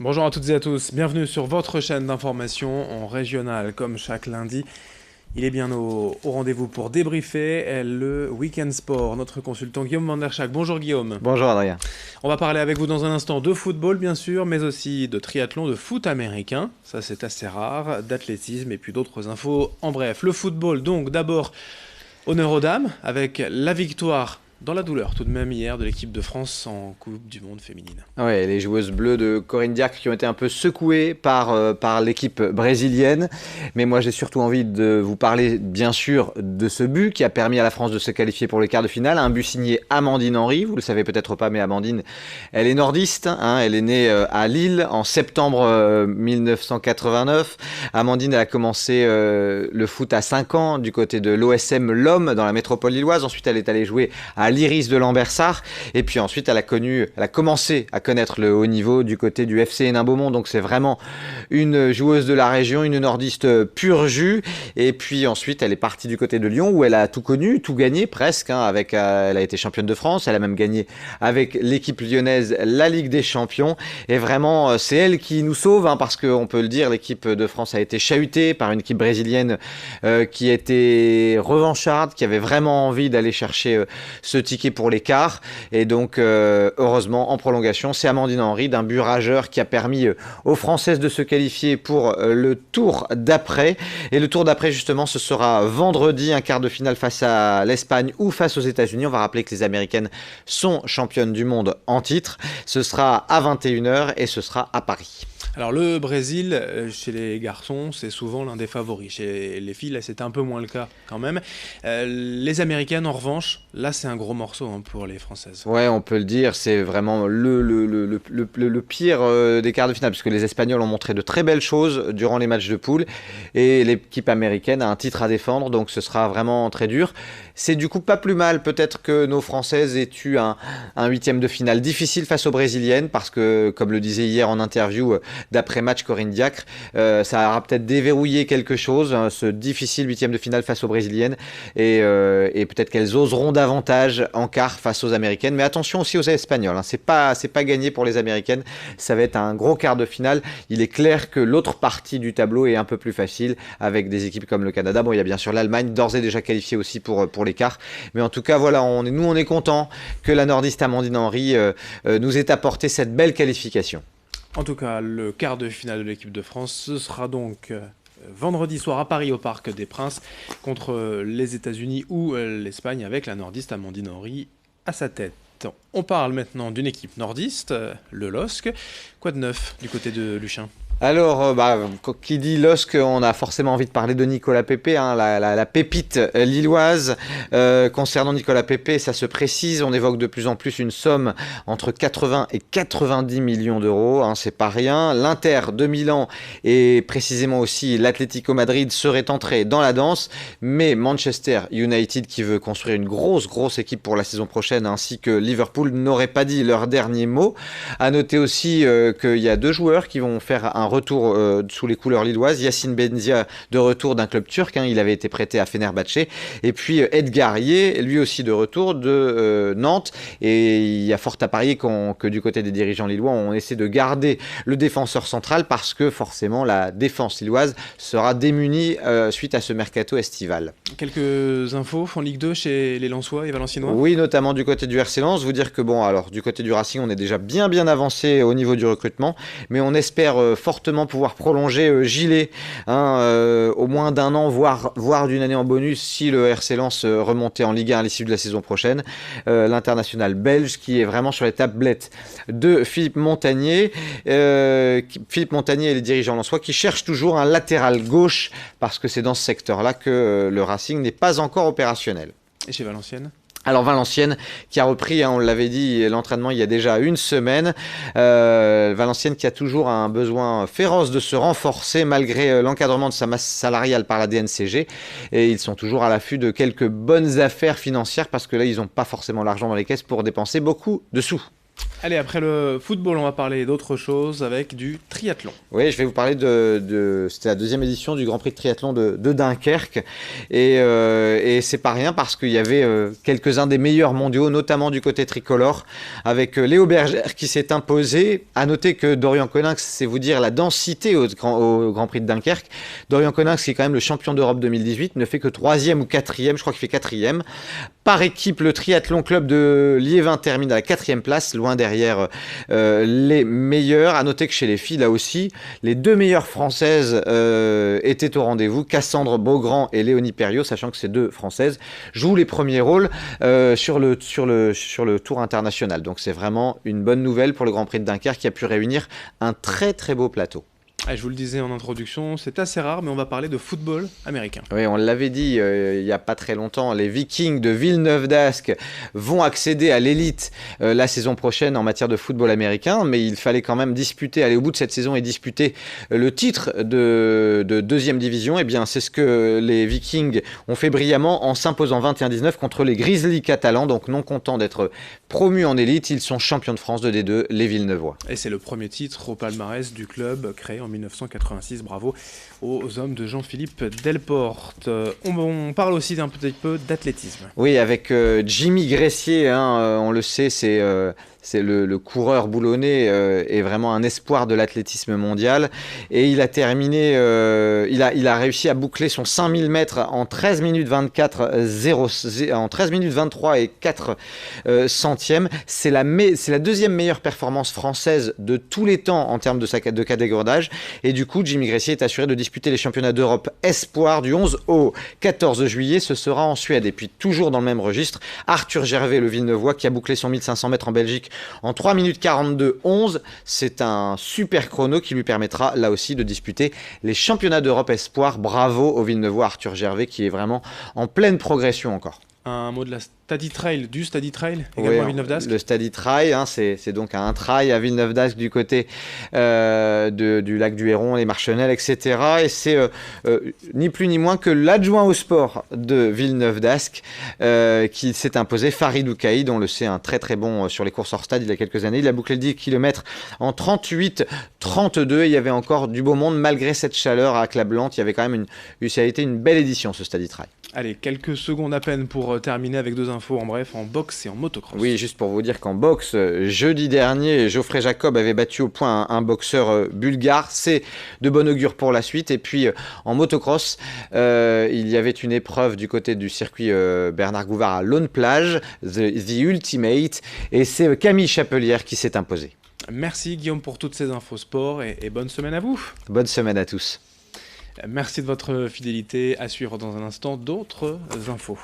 Bonjour à toutes et à tous, bienvenue sur votre chaîne d'information en régional. Comme chaque lundi, il est bien au rendez-vous pour débriefer le Week-end Sport. Notre consultant Guillaume Van der Schaak. Bonjour Guillaume. Bonjour Adrien. On va parler avec vous dans un instant de football bien sûr, mais aussi de triathlon, de foot américain. Ça c'est assez rare, d'athlétisme et puis d'autres infos. En bref, le football donc d'abord honneur aux dames avec la victoire dans la douleur tout de même hier de l'équipe de France en Coupe du Monde féminine. Ouais, les joueuses bleues de Corinne Diacre qui ont été un peu secouées par l'équipe brésilienne. Mais moi, j'ai surtout envie de vous parler, bien sûr, de ce but qui a permis à la France de se qualifier pour les quarts de finale. Un but signé Amandine Henry. Vous le savez peut-être pas, mais Amandine, elle est nordiste. Elle est née à Lille en septembre 1989. Amandine, elle a commencé le foot à 5 ans du côté de l'OSM L'Homme dans la métropole lilloise. Ensuite, elle est allée jouer à l'Iris de Lambersart. Et puis ensuite, elle a commencé à connaître le haut niveau du côté du FC Hénin-Beaumont. Donc c'est vraiment une joueuse de la région, une nordiste pur jus. Et puis ensuite, elle est partie du côté de Lyon où elle a tout connu, tout gagné presque. Elle a été championne de France. Elle a même gagné avec l'équipe lyonnaise la Ligue des Champions. Et vraiment, c'est elle qui nous sauve parce qu'on peut le dire, l'équipe de France a été chahutée par une équipe brésilienne qui était revancharde, qui avait vraiment envie d'aller chercher ce ticket pour l'écart. Et donc, heureusement, en prolongation, c'est Amandine Henry d'un but rageur qui a permis aux Françaises de se qualifier pour le tour d'après. Et le tour d'après, justement, ce sera vendredi, un quart de finale face à l'Espagne ou face aux États-Unis. On va rappeler que les Américaines sont championnes du monde en titre. Ce sera à 21h et ce sera à Paris. Alors le Brésil, chez les garçons, c'est souvent l'un des favoris. Chez les filles, là, c'était un peu moins le cas quand même. Les Américaines, en revanche, là, c'est un gros morceau pour les Françaises. Ouais, on peut le dire, c'est vraiment le pire des quarts de finale, puisque les Espagnols ont montré de très belles choses durant les matchs de poule, et l'équipe américaine a un titre à défendre, donc ce sera vraiment très dur. C'est du coup pas plus mal, peut-être que nos Françaises aient eu un huitième de finale difficile face aux Brésiliennes, parce que, comme le disait hier en interview d'après-match Corinne Diacre, ça aura peut-être déverrouillé quelque chose, ce difficile huitième de finale face aux Brésiliennes, et peut-être qu'elles oseront davantage en quart face aux Américaines. Mais attention aussi aux Espagnols, c'est pas gagné pour les Américaines, ça va être un gros quart de finale. Il est clair que l'autre partie du tableau est un peu plus facile, avec des équipes comme le Canada. Bon, il y a bien sûr l'Allemagne, d'ores et déjà qualifiée aussi pour l'écart. Mais en tout cas, voilà, on est content que la nordiste Amandine Henry nous ait apporté cette belle qualification. En tout cas, le quart de finale de l'équipe de France, ce sera donc vendredi soir à Paris au Parc des Princes contre les États-Unis ou l'Espagne avec la nordiste Amandine Henry à sa tête. On parle maintenant d'une équipe nordiste, le LOSC. Quoi de neuf du côté de Luchin? Alors, qui dit LOSC, on a forcément envie de parler de Nicolas Pepe, la pépite lilloise. Concernant Nicolas Pepe, ça se précise, on évoque de plus en plus une somme entre 80 et 90 millions d'euros, c'est pas rien. L'Inter de Milan et précisément aussi l'Atlético Madrid seraient entrés dans la danse, mais Manchester United, qui veut construire une grosse équipe pour la saison prochaine, ainsi que Liverpool, n'auraient pas dit leur dernier mot. À noter aussi qu'il y a deux joueurs qui vont faire un retour sous les couleurs lilloises. Yacine Benzia de retour d'un club turc, il avait été prêté à Fenerbahçe, et puis Edgar Yeh, lui aussi de retour de Nantes. Et il y a fort à parier que du côté des dirigeants lillois, on essaie de garder le défenseur central parce que forcément la défense lilloise sera démunie suite à ce mercato estival. Quelques infos en Ligue 2 chez les Lensois et Valenciennois? Oui, notamment du côté du RC Lens. Vous dire que alors du côté du Racing, on est déjà bien avancé au niveau du recrutement, mais on espère fortement pouvoir prolonger Gilet, au moins d'un an, voire d'une année en bonus si le RC Lens remontait en Ligue 1 à l'issue de la saison prochaine. L'international belge qui est vraiment sur les tablettes de Philippe Montagnier. Philippe Montagnier et les dirigeants lensois qui cherchent toujours un latéral gauche parce que c'est dans ce secteur-là que le Racing n'est pas encore opérationnel. Et chez Valenciennes? Alors Valenciennes qui a repris, on l'avait dit, l'entraînement il y a déjà une semaine. Valenciennes qui a toujours un besoin féroce de se renforcer malgré l'encadrement de sa masse salariale par la DNCG. Et ils sont toujours à l'affût de quelques bonnes affaires financières parce que là ils n'ont pas forcément l'argent dans les caisses pour dépenser beaucoup de sous. Allez, après le football, on va parler d'autre chose avec du triathlon. Oui, je vais vous parler c'était la deuxième édition du Grand Prix de triathlon de Dunkerque. Et c'est pas rien parce qu'il y avait quelques-uns des meilleurs mondiaux, notamment du côté tricolore, avec Léo Bergère qui s'est imposé. À noter que Dorian Coninx, c'est vous dire la densité au Grand Prix de Dunkerque. Dorian Coninx, qui est quand même le champion d'Europe 2018, ne fait que 3e ou 4e, je crois qu'il fait 4e. Par équipe, le triathlon club de Liévin termine à la 4e place, loin derrière les meilleurs. À noter que chez les filles, là aussi, les deux meilleures françaises étaient au rendez-vous, Cassandre Beaugrand et Léonie Perriot, sachant que ces deux françaises jouent les premiers rôles sur le tour international. Donc c'est vraiment une bonne nouvelle pour le Grand Prix de Dunkerque qui a pu réunir un très très beau plateau. Je vous le disais en introduction, c'est assez rare, mais on va parler de football américain. Oui, on l'avait dit il n'y a pas très longtemps, les Vikings de Villeneuve-d'Ascq vont accéder à l'élite la saison prochaine en matière de football américain, mais il fallait quand même aller au bout de cette saison et disputer le titre de deuxième division. Eh bien, c'est ce que les Vikings ont fait brillamment en s'imposant 21-19 contre les Grizzlies catalans, donc non contents d'être promus en élite, ils sont champions de France de D2, les Villeneuvois. Et c'est le premier titre au palmarès du club créé en 1986, bravo aux hommes de Jean-Philippe Delporte. On parle aussi d'un petit peu d'athlétisme. Oui, avec Jimmy Gressier, on le sait, c'est le coureur boulonnais est vraiment un espoir de l'athlétisme mondial. Et il a terminé, il a réussi à boucler son 5000 mètres en 13 minutes 24, en 13 minutes 23 et 4 centièmes. C'est la deuxième meilleure performance française de tous les temps en termes de catégorie d'âge. Et du coup, Jimmy Gressier est assuré de disputer les championnats d'Europe Espoir du 11 au 14 juillet. Ce sera en Suède. Et puis, toujours dans le même registre, Arthur Gervais, le Villeneuvois, qui a bouclé son 1500 mètres en Belgique en 3 minutes 42-11. C'est un super chrono qui lui permettra là aussi de disputer les championnats d'Europe Espoir. Bravo au Villeneuvois Arthur Gervais qui est vraiment en pleine progression encore. Un mot de la Stady Trail, également à Villeneuve-d'Ascq. Le Stady Trail, c'est donc un trail à Villeneuve-d'Ascq du côté du lac du Héron, les Marchenelles, etc. Et c'est ni plus ni moins que l'adjoint au sport de Villeneuve-d'Ascq qui s'est imposé, Farid Oukaïd, on le sait, un très très bon sur les courses hors stade il y a quelques années. Il a bouclé le 10 km en 38-32 et il y avait encore du beau monde malgré cette chaleur à Aclablante. Il y avait quand même ça a été une belle édition ce Stady Trail. Allez, quelques secondes à peine pour terminer avec deux infos en bref, en boxe et en motocross. Oui, juste pour vous dire qu'en boxe, jeudi dernier, Geoffrey Jacob avait battu au point un boxeur bulgare. C'est de bon augure pour la suite. Et puis en motocross, il y avait une épreuve du côté du circuit Bernard Gouvard à Laune-Plage, The Ultimate. Et c'est Camille Chapelière qui s'est imposée. Merci Guillaume pour toutes ces infos sport et bonne semaine à vous. Bonne semaine à tous. Merci de votre fidélité. À suivre dans un instant d'autres infos.